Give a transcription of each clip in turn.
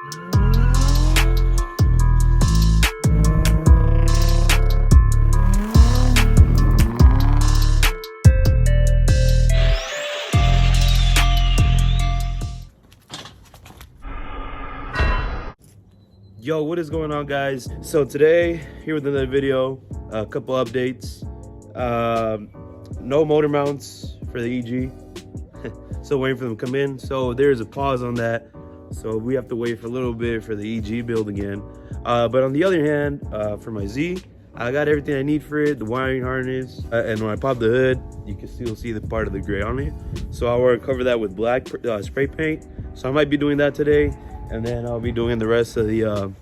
Yo, what is going on, guys? So today, here with another video, a couple updates. No motor mounts for the EG. Still waiting for them to come in. So there's a pause on that. So we have to wait for a little bit for the EG build again. But on the other hand, for my Z, I got everything I need for it, the wiring harness. And when I pop the hood, you can still see the part of the gray on it. So I want to cover that with black spray paint. So I might be doing that today. And then I'll be doing the rest of the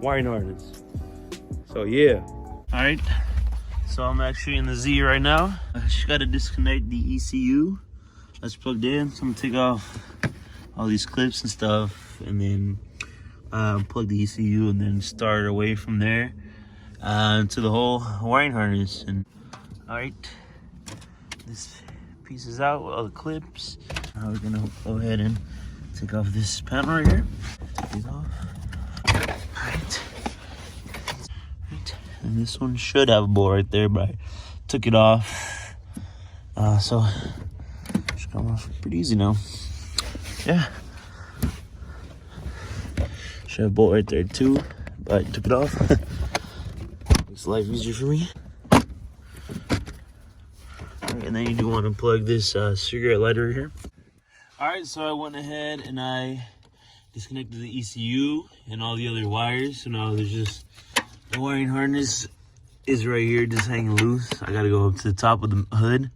wiring harness. So yeah. All right. So I'm actually in the Z right now. I just got to disconnect the ECU that's plugged in. So I'm gonna take off all these clips and stuff, and then plug the ECU, and then start away from there to the whole wiring harness. And all right, this piece is out with all the clips. Now we're gonna go ahead and take off this panel right here. Take these off. Alright. And this one should have a bolt right there, but I took it off. So it should come off pretty easy now. Yeah. Should have a bolt right there too, but I took it off. Makes life easier for me. Right, and then you do want to plug this cigarette lighter here. Alright, so I went ahead and I disconnected the ECU and all the other wires. So now there's just the wiring harness is right here, just hanging loose. I gotta go up to the top of the hood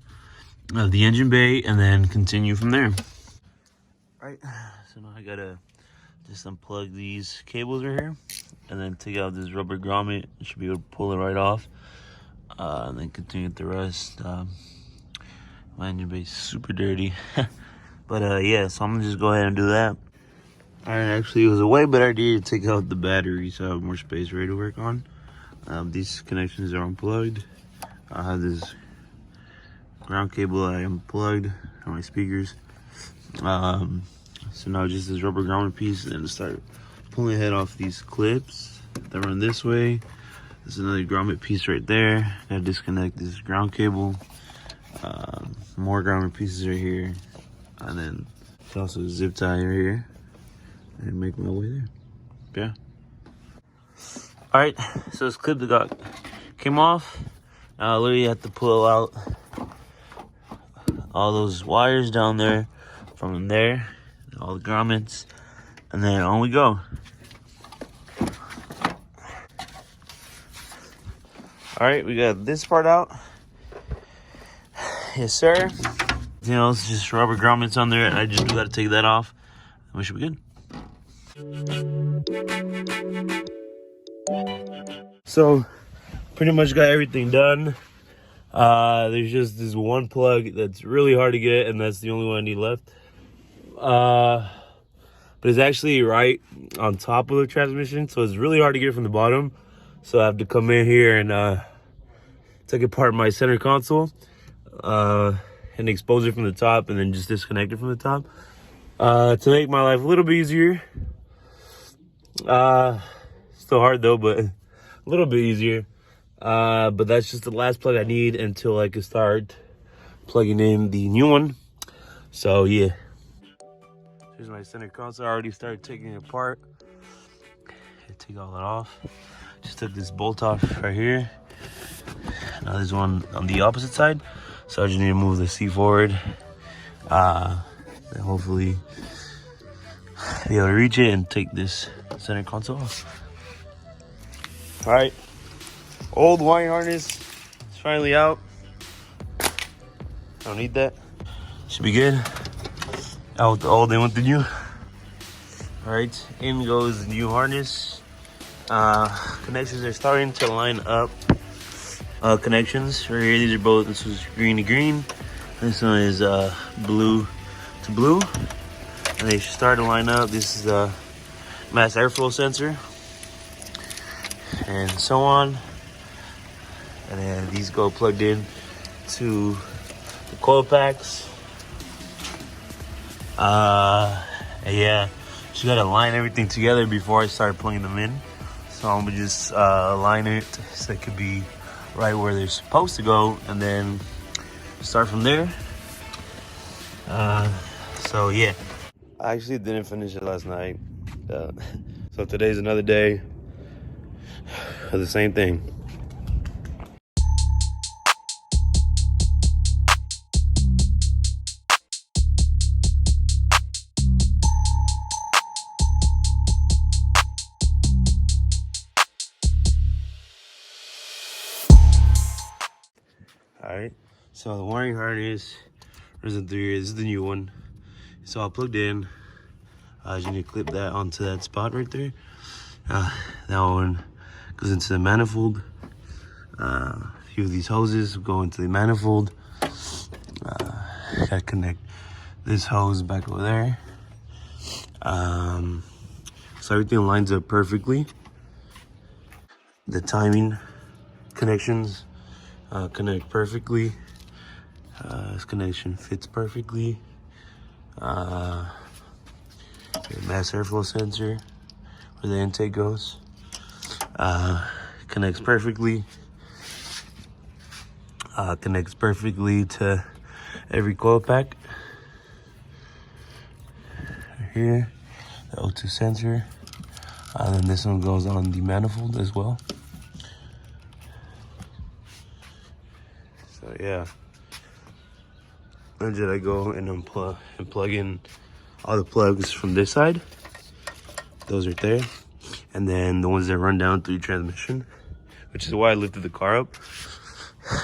of the engine bay and then continue from there. Alright, so now I gotta just unplug these cables right here and then take out this rubber grommet. I should be able to pull it right off and then continue with the rest. My engine bay is super dirty. But yeah, so I'm gonna just go ahead and do that. Alright, actually it was a way better idea to take out the battery so I have more space ready to work on. These connections are unplugged. I have this ground cable I unplugged on my speakers. So now just this rubber grommet piece, and then start pulling the head off these clips that run this way. There's another grommet piece right there. Gotta disconnect this ground cable. More grommet pieces right here. And then it's also a zip tie right here, and make my way there. Yeah. All right, so this clip that came off. Now I literally have to pull out all those wires down there from there, all the grommets, and then on we go. All right, we got this part out. Yes, sir. You know, it's just rubber grommets on there. I just got to take that off, and we should be good. So, pretty much got everything done. There's just this one plug that's really hard to get, and that's the only one I need left. But it's actually right on top of the transmission, so it's really hard to get from the bottom. So I have to come in here and take apart my center console. And expose it from the top, and then just disconnect it from the top to make my life a little bit easier. Still hard though, but a little bit easier. But that's just the last plug I need until I can start plugging in the new one. So yeah, here's my center console. I already started taking it apart. Take all that off. Just took this bolt off right here. Now there's one on the opposite side. So I just need to move the seat forward, and hopefully be able to reach it and take this center console off. All right, old wiring harness is finally out. Don't need that. Should be good. Out with the old, in with the new. All right, in goes the new harness. Connections are starting to line up. Connections right here, these are both, this was green to green, this one is blue to blue, and they should start to line up. This is the mass airflow sensor, and so on. And then these go plugged in to the coil packs. Yeah, Just gotta line everything together before I start plugging them in. So I'm gonna just align it so it could be right where they're supposed to go, and then start from there. So yeah. I actually didn't finish it last night. So today's another day of the same thing. All right, so the wiring harness version 3 is the new one. So I plugged in. You need to clip that onto that spot right there. That one goes into the manifold. A few of these hoses go into the manifold. Gotta connect this hose back over there. So everything lines up perfectly. The timing connections connect perfectly. This connection fits perfectly. Mass airflow sensor where the intake goes connects perfectly. Connects perfectly to every coil pack. Right here, the O2 sensor. And then this one goes on the manifold as well. So yeah. Then did I go and unplug and plug in all the plugs from this side? Those right there. And then the ones that run down through transmission, which is why I lifted the car up.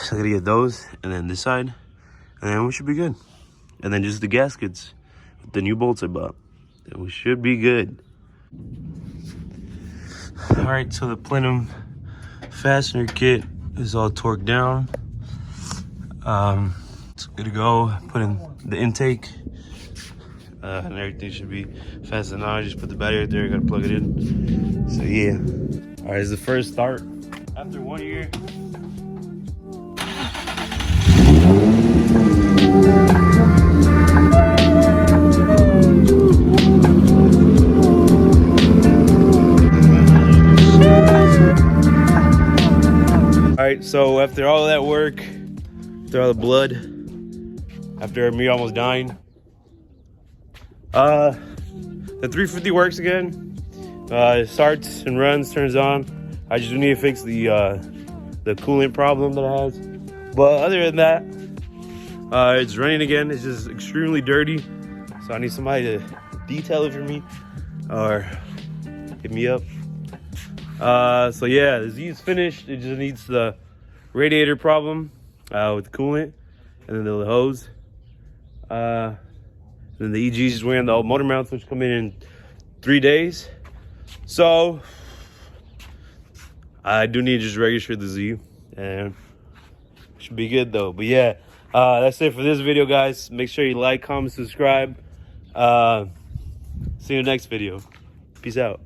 So I gotta get those, and then this side, and then we should be good. And then just the gaskets with the new bolts I bought, and we should be good. All right, so the plenum fastener kit is all torqued down. It's good to go. Put in the intake, and everything should be fastened on. I just put the battery right there, gotta plug it in. So yeah. All right, it's the first start after 1 year. All right, so after all that work, after all the blood, after me almost dying, the 350 works again. It starts and runs, turns on. I just need to fix the coolant problem that it has. But other than that, it's running again. It's just extremely dirty, so I need somebody to detail it for me or hit me up. So yeah, the Z is finished. It just needs the radiator problem with the coolant, and then the hose. And then the EG is just wearing the old motor mounts, which come in 3 days. So I do need to just register the Z, and should be good though. But yeah, that's it for this video, guys. Make sure you like, comment, subscribe. See you in the next video. Peace out.